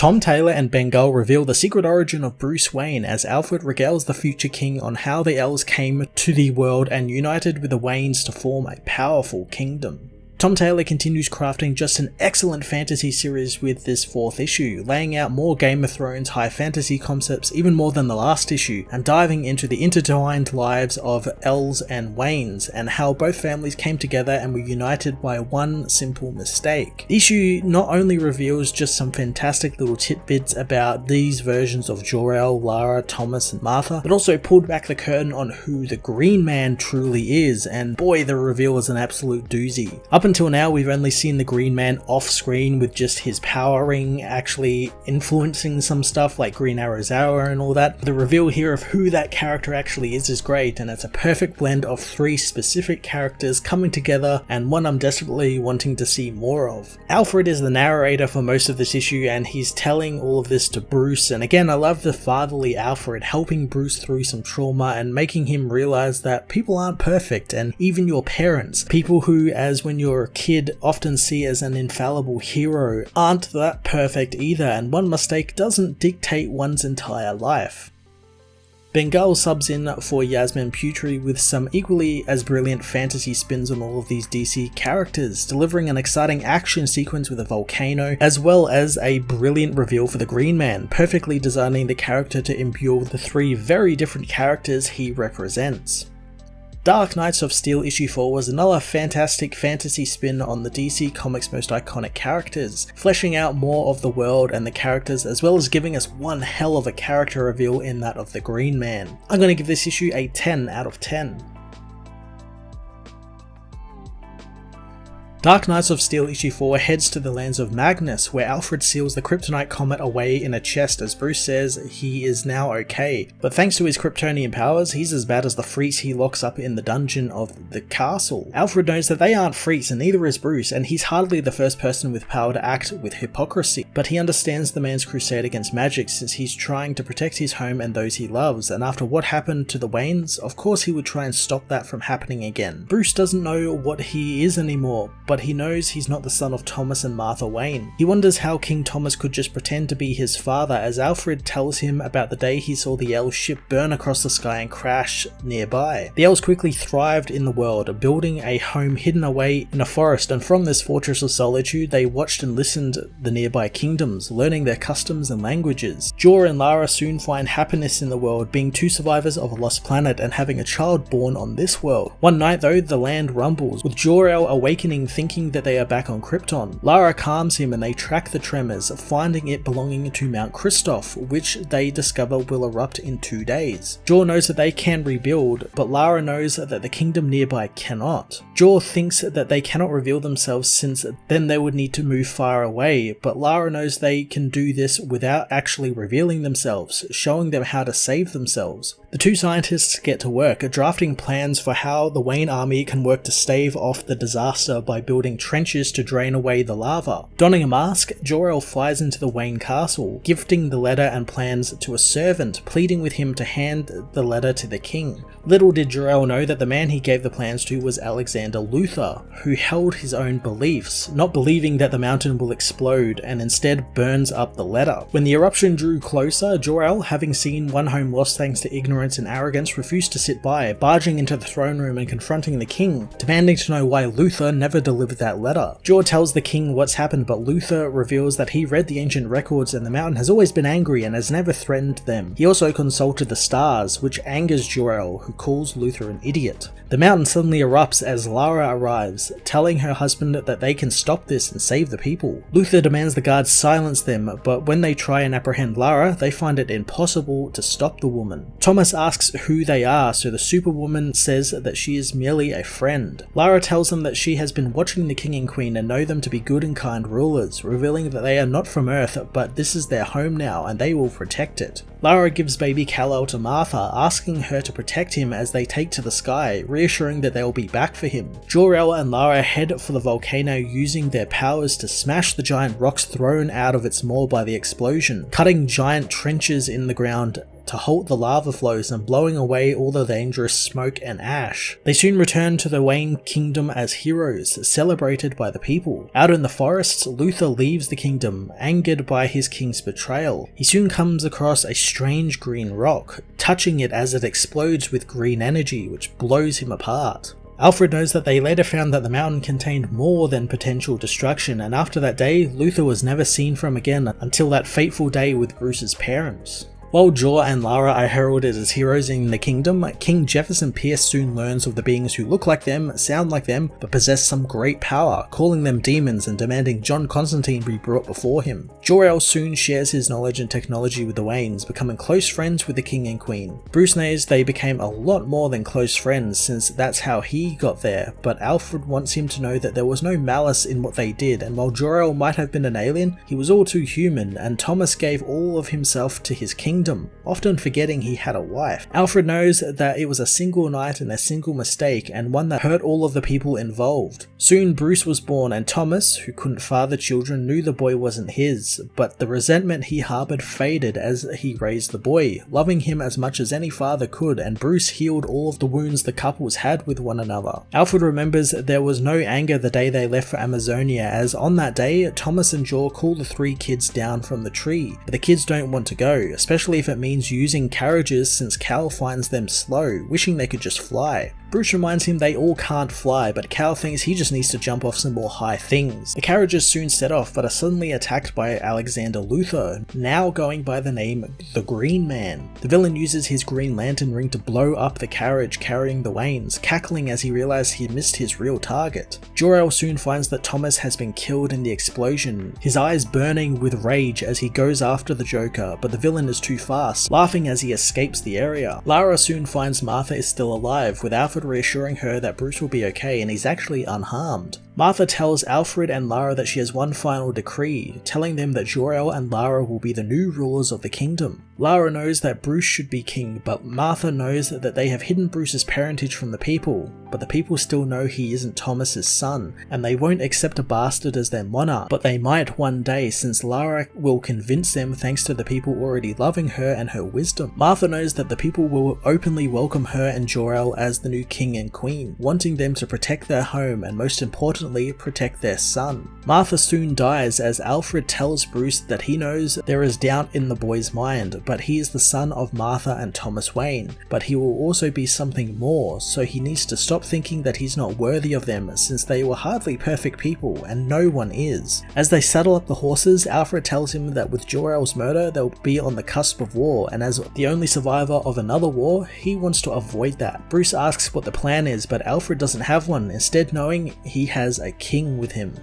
Tom Taylor and Ben Gull reveal the secret origin of Bruce Wayne as Alfred regales the future king on how the elves came to the world and united with the Waynes to form a powerful kingdom. Tom Taylor continues crafting just an excellent fantasy series with this 4th issue, laying out more Game of Thrones high fantasy concepts even more than the last issue, and diving into the intertwined lives of elves and Waynes, and how both families came together and were united by one simple mistake. The issue not only reveals just some fantastic little tidbits about these versions of Jor-El, Lara, Thomas and Martha, but also pulled back the curtain on who the Green Man truly is, and boy, the reveal is an absolute doozy. Up until now, we've only seen the Green Man off screen with just his power ring actually influencing some stuff like Green Arrow's arrow and all that. The reveal here of who that character actually is great, and it's a perfect blend of 3 specific characters coming together, and one I'm desperately wanting to see more of. Alfred is the narrator for most of this issue, and he's telling all of this to Bruce, and again I love the fatherly Alfred helping Bruce through some trauma and making him realize that people aren't perfect, and even your parents, people who as when you're a kid often see as an infallible hero, aren't that perfect either, and one mistake doesn't dictate one's entire life. Ben Gull subs in for Yasmin Putri with some equally as brilliant fantasy spins on all of these DC characters, delivering an exciting action sequence with a volcano, as well as a brilliant reveal for the Green Man, perfectly designing the character to imbue with the 3 very different characters he represents. Dark Knights of Steel issue 4 was another fantastic fantasy spin on the DC Comics' most iconic characters, fleshing out more of the world and the characters, as well as giving us one hell of a character reveal in that of the Green Man. I'm going to give this issue a 10 out of 10. Dark Knights of Steel issue 4 heads to the lands of Magnus, where Alfred seals the kryptonite comet away in a chest as Bruce says he is now okay, but thanks to his Kryptonian powers, he's as bad as the freaks he locks up in the dungeon of the castle. Alfred knows that they aren't freaks and neither is Bruce, and he's hardly the first person with power to act with hypocrisy, but he understands the man's crusade against magic since he's trying to protect his home and those he loves, and after what happened to the Waynes, of course he would try and stop that from happening again. Bruce doesn't know what he is anymore, but he knows he's not the son of Thomas and Martha Wayne. He wonders how King Thomas could just pretend to be his father as Alfred tells him about the day he saw the elves' ship burn across the sky and crash nearby. The elves quickly thrived in the world, building a home hidden away in a forest, and from this fortress of solitude they watched and listened the nearby kingdoms, learning their customs and languages. Jor and Lara soon find happiness in the world, being 2 survivors of a lost planet and having a child born on this world. One night though, the land rumbles, with Jor-El awakening thinking that they are back on Krypton. Lara calms him and they track the tremors, finding it belonging to Mount Kristoff, which they discover will erupt in 2 days. Jor knows that they can rebuild, but Lara knows that the kingdom nearby cannot. Jor thinks that they cannot reveal themselves since then they would need to move far away, but Lara knows they can do this without actually revealing themselves, showing them how to save themselves. The 2 scientists get to work, drafting plans for how the Wayne army can work to stave off the disaster by building trenches to drain away the lava. Donning a mask, Jor-El flies into the Wayne castle, gifting the letter and plans to a servant, pleading with him to hand the letter to the king. Little did Jor-El know that the man he gave the plans to was Alexander Luthor, who held his own beliefs, not believing that the mountain will explode, and instead burns up the letter. When the eruption drew closer, Jor-El, having seen one home lost thanks to ignorance and arrogance, refused to sit by, barging into the throne room and confronting the king, demanding to know why Luthor never delivered that letter. Jor tells the king what's happened, but Luthor reveals that he read the ancient records and the mountain has always been angry and has never threatened them. He also consulted the stars, which angers Jor-El, who calls Luthor an idiot. The mountain suddenly erupts as Lara arrives, telling her husband that they can stop this and save the people. Luthor demands the guards silence them, but when they try and apprehend Lara, they find it impossible to stop the woman. Thomas asks who they are, so the superwoman says that she is merely a friend. Lara tells them that she has been watching the king and queen and know them to be good and kind rulers, revealing that they are not from Earth, but this is their home now and they will protect it. Lara gives baby Kal-El to Martha, asking her to protect him as they take to the sky, reassuring that they will be back for him. Jor-El and Lara head for the volcano using their powers to smash the giant rocks thrown out of its maw by the explosion, cutting giant trenches in the ground to halt the lava flows and blowing away all the dangerous smoke and ash. They soon return to the Wayne kingdom as heroes, celebrated by the people. Out in the forests, Luther leaves the kingdom, angered by his king's betrayal. He soon comes across a strange green rock, touching it as it explodes with green energy, which blows him apart. Alfred knows that they later found that the mountain contained more than potential destruction, and after that day, Luther was never seen from again until that fateful day with Bruce's parents. While Jor and Lara are heralded as heroes in the kingdom, King Jefferson Pierce soon learns of the beings who look like them, sound like them, but possess some great power, calling them demons and demanding John Constantine be brought before him. Jor-El soon shares his knowledge and technology with the Waynes, becoming close friends with the king and queen. Bruce knows they became a lot more than close friends since that's how he got there, but Alfred wants him to know that there was no malice in what they did, and while Jor-El might have been an alien, he was all too human, and Thomas gave all of himself to his kingdom, often forgetting he had a wife. Alfred knows that it was a single night and a single mistake, and one that hurt all of the people involved. Soon Bruce was born, and Thomas, who couldn't father children, knew the boy wasn't his, but the resentment he harbored faded as he raised the boy, loving him as much as any father could, and Bruce healed all of the wounds the couples had with one another. Alfred remembers there was no anger the day they left for Amazonia, as on that day, Thomas and Jor call the 3 kids down from the tree, but the kids don't want to go, especially if it means using carriages since Cal finds them slow, wishing they could just fly. Bruce reminds him they all can't fly, but Cal thinks he just needs to jump off some more high things. The carriages soon set off, but are suddenly attacked by Alexander Luthor, now going by the name the Green Man. The villain uses his Green Lantern ring to blow up the carriage carrying the Waynes, cackling as he realizes he missed his real target. Jor-El soon finds that Thomas has been killed in the explosion, his eyes burning with rage as he goes after the Joker, but the villain is too fast, laughing as he escapes the area. Lara soon finds Martha is still alive, with Alfred reassuring her that Bruce will be okay and he's actually unharmed. Martha tells Alfred and Lara that she has one final decree, telling them that Jor-El and Lara will be the new rulers of the kingdom. Lara knows that Bruce should be king, but Martha knows that they have hidden Bruce's parentage from the people, but the people still know he isn't Thomas's son, and they won't accept a bastard as their monarch, but they might one day since Lara will convince them thanks to the people already loving her and her wisdom. Martha knows that the people will openly welcome her and Jor-El as the new king and queen, wanting them to protect their home and most importantly protect their son. Martha soon dies as Alfred tells Bruce that he knows there is doubt in the boy's mind, but he is the son of Martha and Thomas Wayne, but he will also be something more, so he needs to stop thinking that he's not worthy of them since they were hardly perfect people and no one is. As they saddle up the horses, Alfred tells him that with Jor-El's murder they'll be on the cusp of war, and as the only survivor of another war, he wants to avoid that. Bruce asks what the plan is, but Alfred doesn't have one, instead knowing he has a king with him.